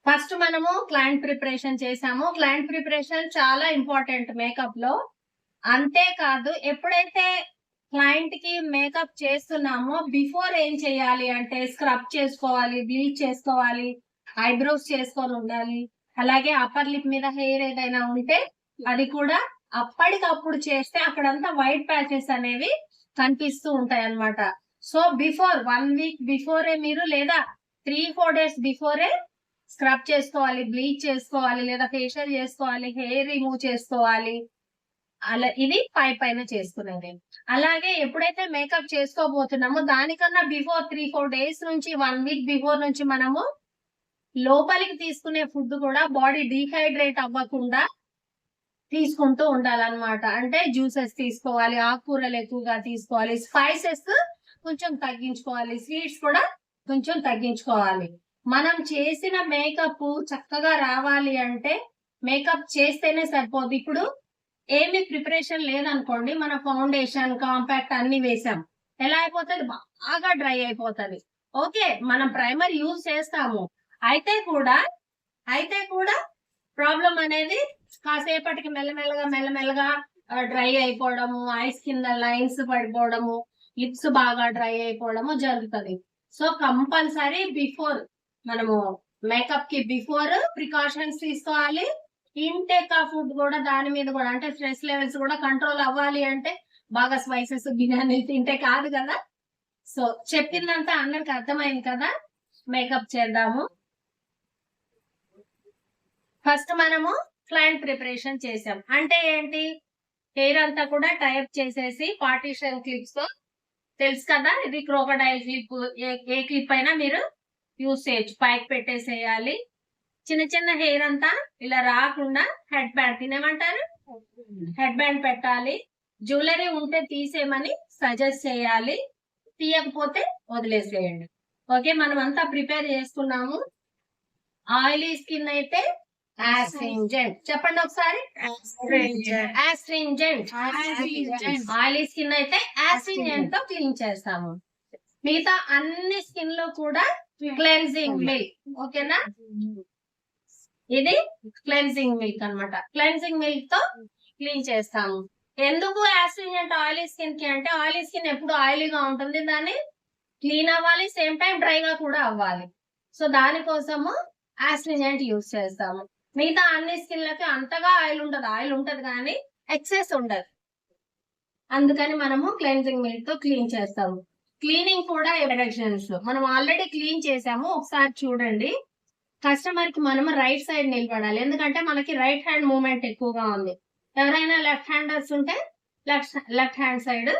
First మనము client preparation చేసాము. Client preparation చాలా ఇంపార్టెంట్ మేకప్ లో. అంతేకాదు ఎప్పుడైతే క్లయింట్ కి మేకప్ చేస్తున్నామో బిఫోర్ ఏం చేయాలి అంటే స్క్రబ్ చేసుకోవాలి, బ్లీచ్ చేసుకోవాలి, ఐబ్రోస్ చేసుకొని ఉండాలి. అలాగే అప్పర్ లిప్ మీద హెయిర్ ఏదైనా ఉంటే అది కూడా అప్పటికప్పుడు చేస్తే అక్కడంతా వైట్ ప్యాచెస్ అనేవి కనిపిస్తూ ఉంటాయి అన్నమాట. సో బిఫోర్ 1 వీక్ బిఫోరే మీరు లేదా 3-4 డేస్ బిఫోరే స్క్రబ్ చేసుకోవాలి, బ్లీచ్ చేసుకోవాలి, లేదా ఫేషియల్ చేసుకోవాలి, హెయిర్ రిమూవ్ చేసుకోవాలి. అలా ఇది పైన చేసుకునేది. అలాగే ఎప్పుడైతే మేకప్ చేసుకోబోతున్నామో దానికన్నా బిఫోర్ 3-4 డేస్ నుంచి 1 వీక్ బిఫోర్ నుంచి మనము లోపలికి తీసుకునే ఫుడ్ కూడా బాడీ డీహైడ్రేట్ అవ్వకుండా తీసుకుంటూ ఉండాలన్నమాట. అంటే జ్యూసెస్ తీసుకోవాలి, ఆకుకూరలు ఎక్కువగా తీసుకోవాలి, స్పైసెస్ కొంచెం తగ్గించుకోవాలి, స్వీట్స్ కూడా కొంచెం తగ్గించుకోవాలి. మనం చేసిన మేకప్ చక్కగా రావాలి అంటే మేకప్ చేస్తేనే సరిపోదు. ఇప్పుడు ఏమి ప్రిపరేషన్ లేదనుకోండి, మన ఫౌండేషన్ కాంపాక్ట్ అన్ని వేసాం, ఎలా అయిపోతుంది? బాగా డ్రై అయిపోతుంది. ఓకే, మనం ప్రైమర్ యూజ్ చేస్తాము, అయితే కూడా ప్రాబ్లం అనేది కాసేపటికి మెల్లమెల్లగా డ్రై అయిపోవడము, ఐస్ కింద లైన్స్ పడిపోవడము, లిప్స్ బాగా డ్రై అయిపోవడము జరుగుతుంది. సో కంపల్సరీ బిఫోర్ మనము మేకప్ కి బిఫోర్ ప్రికాషన్స్ తీసుకోవాలి. ఇంటేక్ ఆఫ్ ఫుడ్ కూడా దాని మీద కూడా, అంటే స్ట్రెస్ లెవెల్స్ కూడా కంట్రోల్ అవ్వాలి అంటే బాగా స్పైసెస్ బిర్యానీ తింటే కాదు కదా. సో చెప్పిందంతా అందరికి అర్థమైంది కదా. మేకప్ చేద్దాము. ఫస్ట్ మనము క్లయింట్ ప్రిపరేషన్ చేసాం అంటే ఏంటి, హెయిర్ అంతా కూడా టైప్ చేసేసి పార్టీషన్ క్లిప్స్ తో, తెలుసు కదా, ఇది క్రోకడైల్ క్లిప్. ఏ క్లిప్ అయినా మీరు యూజ్ చేయొచ్చు. పైకి పెట్టేసేయాలి. చిన్న హెయిర్ అంతా ఇలా రాకుండా హెడ్ బ్యాండ్, తినేమంటారు, హెడ్ బ్యాండ్ పెట్టాలి. జ్యువెలరీ ఉంటే తీసేయమని సజెస్ట్ చేయాలి, తీయకపోతే వదిలేసేయండి. ఓకే, మనం అంతా ప్రిపేర్ చేసుకున్నాము. ఆయిలీ స్కిన్ అయితే ఆస్ట్రింజెంట్, చెప్పండి ఒకసారి. ఆస్ట్రింజెంట్. ఆయిలీ స్కిన్ అయితే ఆస్ట్రింజెంట్ తో క్లీన్ చేస్తాము. మిగతా అన్ని స్కిన్ లో కూడా క్లెన్జింగ్ మిల్క్. ఓకేనా, ఇది క్లెన్జింగ్ మిల్క్ అన్నమాట. క్లెన్జింగ్ మిల్క్ తో క్లీన్ చేస్తాము. ఎందుకు ఆస్ట్రింజెంట్ ఆయిలీ స్కిన్ కి అంటే, ఆయిలీ స్కిన్ ఎప్పుడు ఆయిలీగా ఉంటుంది, దాన్ని క్లీన్ అవ్వాలి, సేమ్ టైం డ్రైగా కూడా అవ్వాలి. సో దానికోసము ఆస్ట్రింజెంట్ యూజ్ చేస్తాము. మిగతా అన్ని స్కిన్లకి అంతగా ఆయిల్ ఉంటది కానీ ఎక్సెస్ ఉండదు. అందుకని మనము క్లెన్జింగ్ మిల్క్ తో క్లీన్ చేస్తాము. క్లీనింగ్ కూడా డైరెక్షన్స్ మనం ఆల్రెడీ క్లీన్ చేసాము, ఒకసారి చూడండి. కస్టమర్ కి మనము రైట్ సైడ్ నిలబడాలి, ఎందుకంటే మనకి రైట్ హ్యాండ్ మూవ్మెంట్ ఎక్కువగా ఉంది. ఎవరైనా లెఫ్ట్ హ్యాండర్స్ ఉంటే లెఫ్ట్ హ్యాండ్ సైడ్,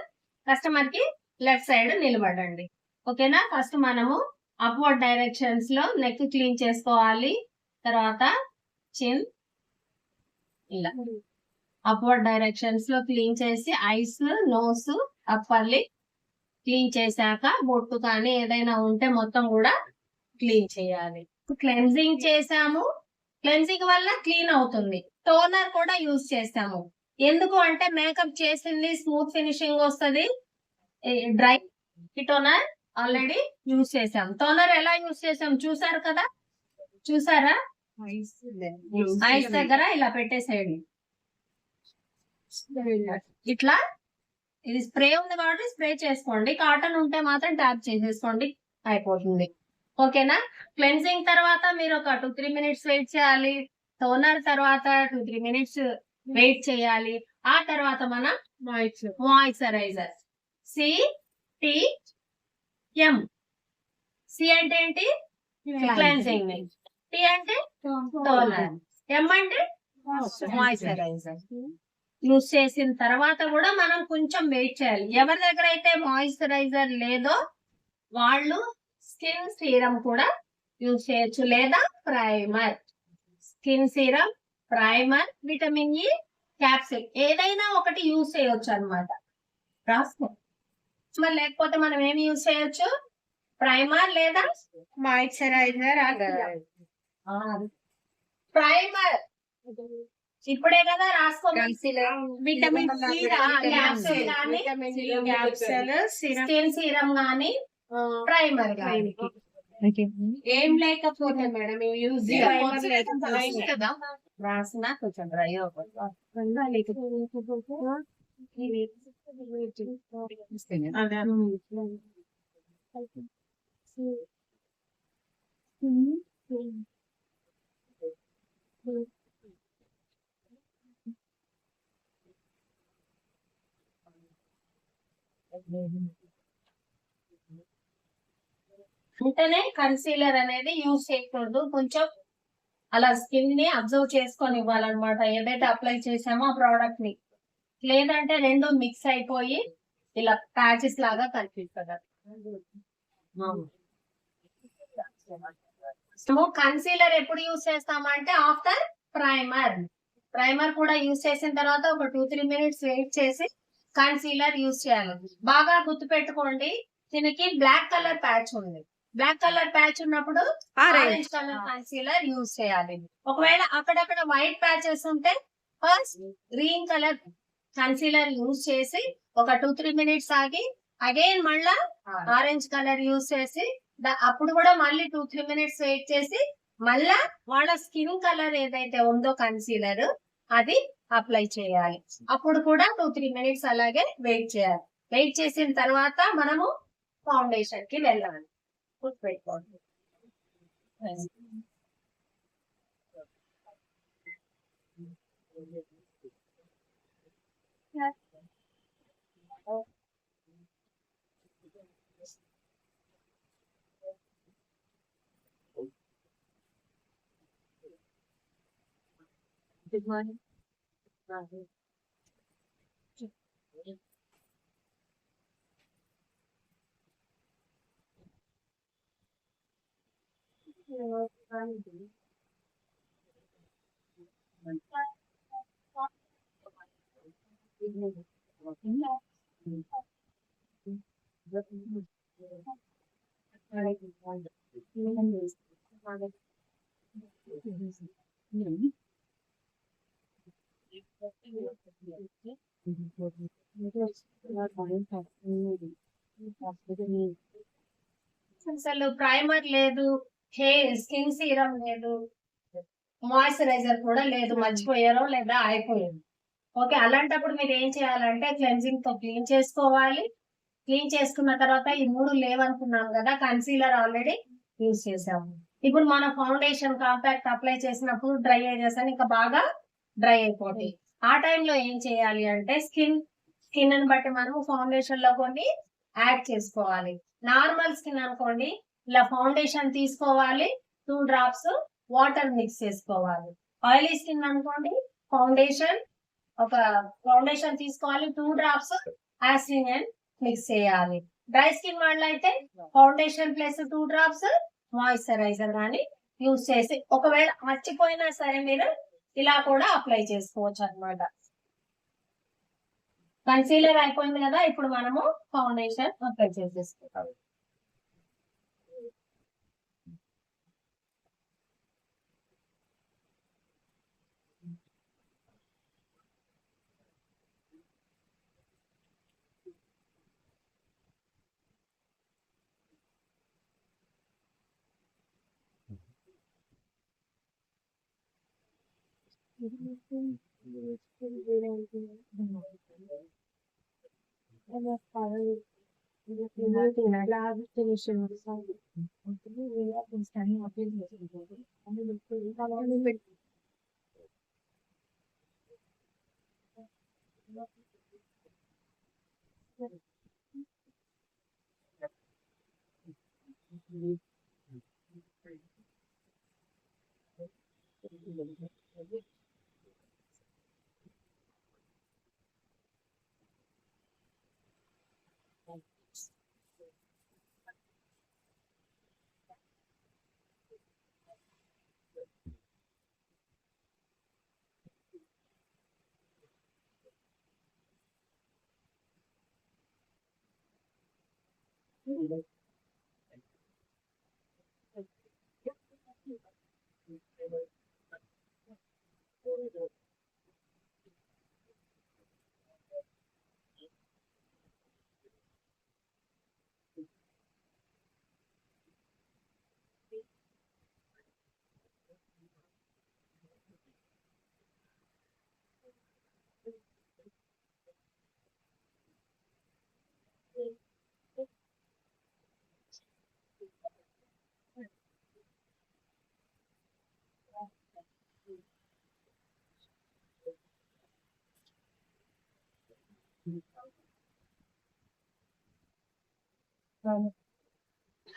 కస్టమర్ కి లెఫ్ట్ సైడ్ నిలబడండి. ఓకేనా. ఫస్ట్ మనము అప్వర్డ్ డైరెక్షన్స్ లో నెక్ క్లీన్ చేసుకోవాలి. తర్వాత చిన్ ఇలా అప్వర్డ్ డైరెక్షన్స్ లో క్లీన్ చేసి eyes, nose, upper lip clean చేశాక బొట్టు కానీ ఏదైనా ఉంటే మొత్తం కూడా క్లీన్ చేయాలి. క్లెన్జింగ్ చేసాము, క్లెన్జింగ్ వల్ల క్లీన్ అవుతుంది. టోనర్ కూడా యూజ్ చేస్తాము. ఎందుకు అంటే మేకప్ చేసింది స్మూత్ ఫినిషింగ్ వస్తుంది. డ్రై టోనర్ ఆల్రెడీ యూజ్ చేసాం. టోనర్ ఎలా యూజ్ చేసాం చూసారు కదా, చూసారా? ఐస్ దగ్గర ఇలా పెట్టేసేయండి. ఇట్లా ఇది స్ప్రే ఉంది కాబట్టి స్ప్రే చేసుకోండి, కాటన్ ఉంటే మాత్రం ట్యాప్ చేసేసుకోండి, అయిపోతుంది. ఓకేనా. క్లెన్జింగ్ తర్వాత మీరు ఒక 2-3 మినిట్స్ వెయిట్ చేయాలి. టోనర్ తర్వాత 2-3 మినిట్స్ వెయిట్ చేయాలి. ఆ తర్వాత మన మాయిశ్చరైజర్ CTM. సి అంటే ఏంటి, క్లెన్జింగ్. టీ అంటే టోనర్, ఎం అంటే మాయిశ్చరైజర్. యూజ్ చేసిన తర్వాత కూడా మనం కొంచెం వెయిట్ చేయాలి. ఎవరి దగ్గర అయితే మాయిశ్చరైజర్ లేదో వాళ్ళు స్కిన్ సీరం కూడా యూజ్ చేయొచ్చు, లేదా primer. Skin serum, primer, vitamin E capsule ఏదైనా ఒకటి యూజ్ చేయొచ్చు అనమాట. రాసుకో. మరి లేకపోతే మనం ఏమి యూజ్ చేయొచ్చు, ప్రైమర్ లేదా మాయిశ్చరైజర్. ప్రైమర్ ఇప్పుడే కదా రాసుకో. విటమిన్ సి క్యాప్సూల్ కానీ, స్కిన్ సీరం కానీ, ప్రైమర్ కానీ. ఏం లేకపోతే మేడం యూజ్ కదా రాసిన కొంచెం డ్రై వెంటనే కన్సీలర్ అనేది యూజ్ చేయకూడదు. కొంచెం అలా స్కిన్ ని అబ్జర్వ్ చేసుకొని ఇవ్వాలన్నమాట, ఏదైతే అప్లై చేసామో ఆ ప్రోడక్ట్ ని. లేదంటే రెండు మిక్స్ అయిపోయి ఇలా ప్యాచెస్ లాగా కనిపిస్తుంది. కన్సీలర్ ఎప్పుడు యూజ్ చేస్తామంటే ఆఫ్టర్ ప్రైమర్. ప్రైమర్ కూడా యూజ్ చేసిన తర్వాత ఒక 2-3 మినిట్స్ వెయిట్ చేసి కన్సీలర్ యూజ్ చేయాలి. బాగా గుర్తు పెట్టుకోండి, దీనికి బ్లాక్ కలర్ ప్యాచ్ ఉంది. బ్లాక్ కలర్ ప్యాచ్ ఉన్నప్పుడు ఆరెంజ్ కలర్ కన్సీలర్ యూజ్ చేయాలి. ఒకవేళ అక్కడక్కడ వైట్ ప్యాచెస్ ఉంటే first green colour concealer use చేసి ఒక 2-3 మినిట్స్ ఆగి అగైన్ మళ్ళా ఆరెంజ్ కలర్ యూజ్ చేసి అప్పుడు కూడా మళ్ళీ 2-3 మినిట్స్ వెయిట్ చేసి మళ్ళా వాళ్ళ స్కిన్ కలర్ ఏదైతే ఉందో కన్సీలర్ అది అప్లై చేయాలి. అప్పుడు కూడా 2-3 మినిట్స్ అలాగే వెయిట్ చేయాలి. వెయిట్ చేసిన తర్వాత మనము ఫౌండేషన్ కి వెళ్ళాలి. గుర్తుపెట్టుకోండి. Good morning. అసలు ప్రైమర్ లేదు, స్కిన్ సీరం లేదు, మాయిశ్చరైజర్ కూడా లేదు, మర్చిపోయారో లేదా అయిపోయింది. ఓకే, అలాంటప్పుడు మీరు ఏం చేయాలంటే క్లెన్జింగ్ తో క్లీన్ చేసుకోవాలి. క్లీన్ చేసుకున్న తర్వాత ఈ 3 లేవనుకున్నాం కదా, కన్సీలర్ ఆల్రెడీ యూజ్ చేసాము. ఇప్పుడు మన ఫౌండేషన్ కాంపాక్ట్ అప్లై చేసినప్పుడు డ్రై ఏరియాస్ అని ఇంకా బాగా డ్రై అయిపోతాయి. ఆ టైంలో ఏం చేయాలి అంటే స్కిన్ ని బట్టి మనము ఫౌండేషన్ లో కొన్ని యాడ్ చేసుకోవాలి. నార్మల్ స్కిన్ అనుకోండి, ఇలా ఫౌండేషన్ తీసుకోవాలి, 2 డ్రాప్స్ వాటర్ మిక్స్ చేసుకోవాలి. ఆయిలీ స్కిన్ అనుకోండి, ఫౌండేషన్ తీసుకోవాలి, 2 డ్రాప్స్ ఆస్ట్రినియన్ మిక్స్ చేయాలి. డ్రై స్కిన్ వాళ్ళైతే ఫౌండేషన్ ప్లస్ 2 డ్రాప్స్ మాయిశ్చరైజర్ కానీ యూజ్ చేసి, ఒకవేళ మర్చిపోయినా సరే మీరు ఇలా కూడా అప్లై చేసుకోవచ్చు అన్నమాట. కన్సీలర్ అయిపోయింది కదా, ఇప్పుడు మనము ఫౌండేషన్ అప్లై చేసేసుకుంటాం.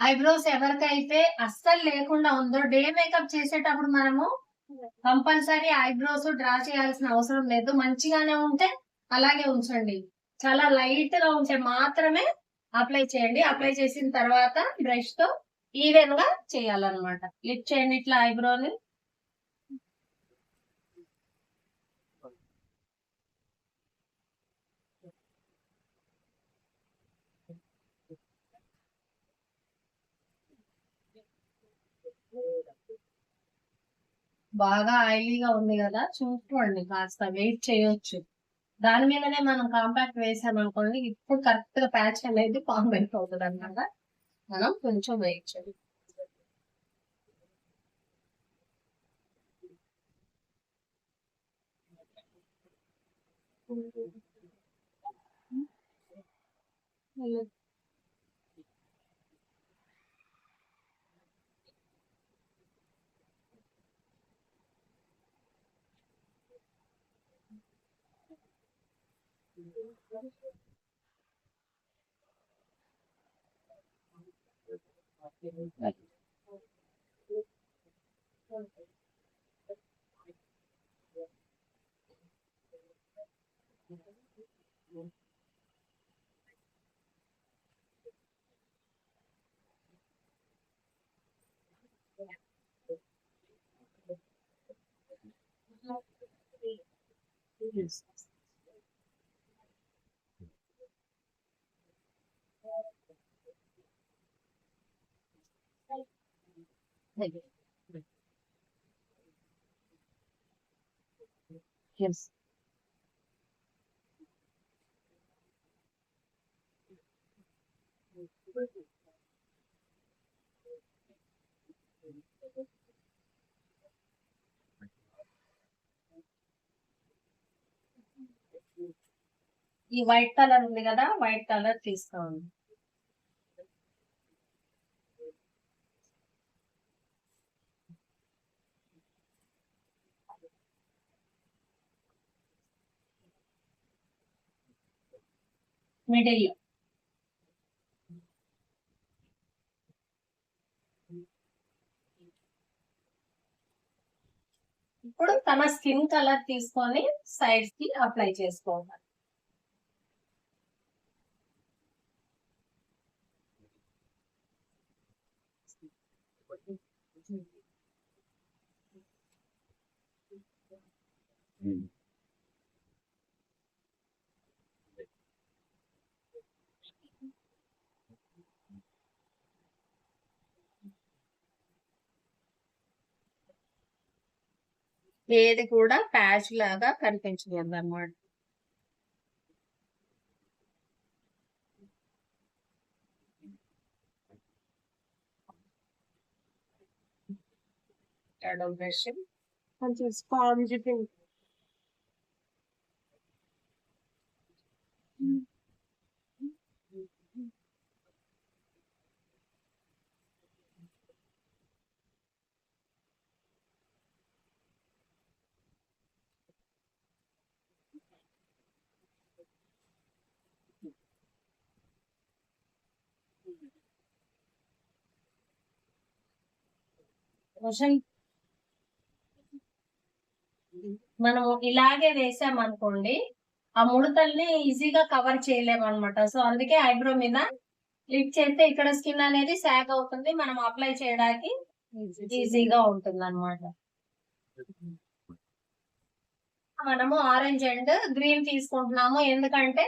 ఐబ్రోస్ ఎవరికైతే అస్సలు లేకుండా ఉందో డే మేకప్ చేసేటప్పుడు మనము కంపల్సరీ ఐబ్రోస్ డ్రా చేయాల్సిన అవసరం లేదు. మంచిగానే ఉంటే అలాగే ఉంచండి. చాలా లైట్ గా ఉంటే మాత్రమే అప్లై చేయండి. అప్లై చేసిన తర్వాత బ్రష్ తో ఈవెన్ గా చేయాలన్నమాట. లిఫ్ట్ చేయండి ఇట్లా ఐబ్రోని. బాగా ఆయిలీగా ఉంది కదా, చూసుకోండి, కాస్త వెయిట్ చేయొచ్చు. దాని మీదనే మనం కాంపాక్ట్ వేసామనుకోండి, ఇప్పుడు కరెక్ట్ గా ప్యాచ్ అనేది ఫామ్ అయిపోతుంది అన్నమాట. మనం కొంచెం వెయిట్ చేయాలి. Yes. ఈ వైట్ కలర్ ఉంది కదా, వైట్ కలర్ తీసుకోండి. మిడిల్. ఇప్పుడు తన స్కిన్ కలర్ తీసుకొని సైడ్స్ కి అప్లై చేసుకోవాలి. ఏది కూడా ప్యాచ్ లాగా కనిపించకూడదు అన్నమాట. కొంచెం స్పాంజ్ మనం ఇలాగే వేసామనుకోండి, ఆ ముడతల్ని ఈజీగా కవర్ చేయలేము అనమాట. సో అందుకే ఐబ్రో మీద లిఫ్ట్ చేస్తే ఇక్కడ స్కిన్ అనేది సాగ్ అవుతుంది, మనం అప్లై చేయడానికి ఈజీగా ఉంటుంది అనమాట. మనము ఆరెంజ్ అండ్ గ్రీన్ తీసుకుంటున్నాము, ఎందుకంటే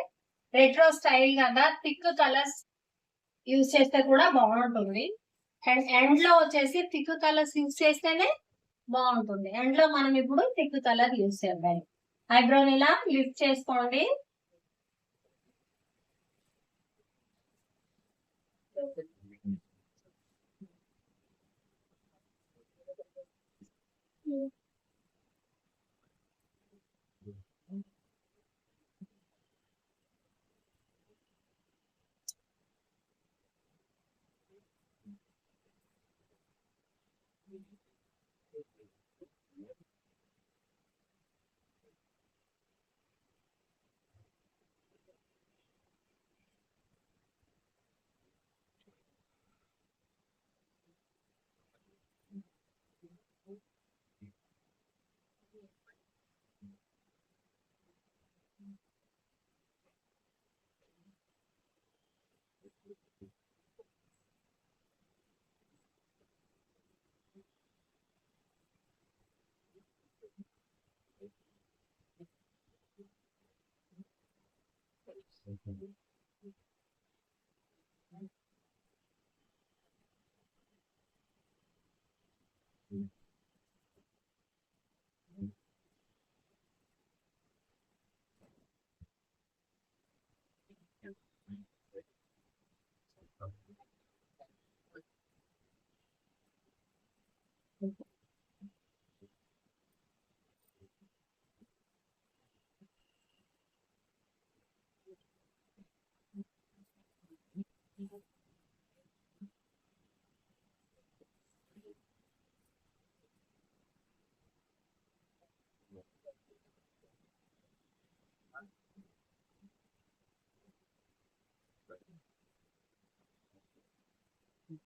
రెట్రో స్టైల్ కదా, థిక్ కలర్స్ యూజ్ చేస్తే కూడా బాగుంటుంది. అండ్ ఎండ్ లో వచ్చేసి థిక్ కలర్స్ యూజ్ చేస్తేనే బాగుంటుంది. ఎండ్ లో మనం ఇప్పుడు థిక్ కలర్ యూజ్ చేద్దాం. ఐబ్రోని ఇలా లిఫ్ట్ చేసుకోండి.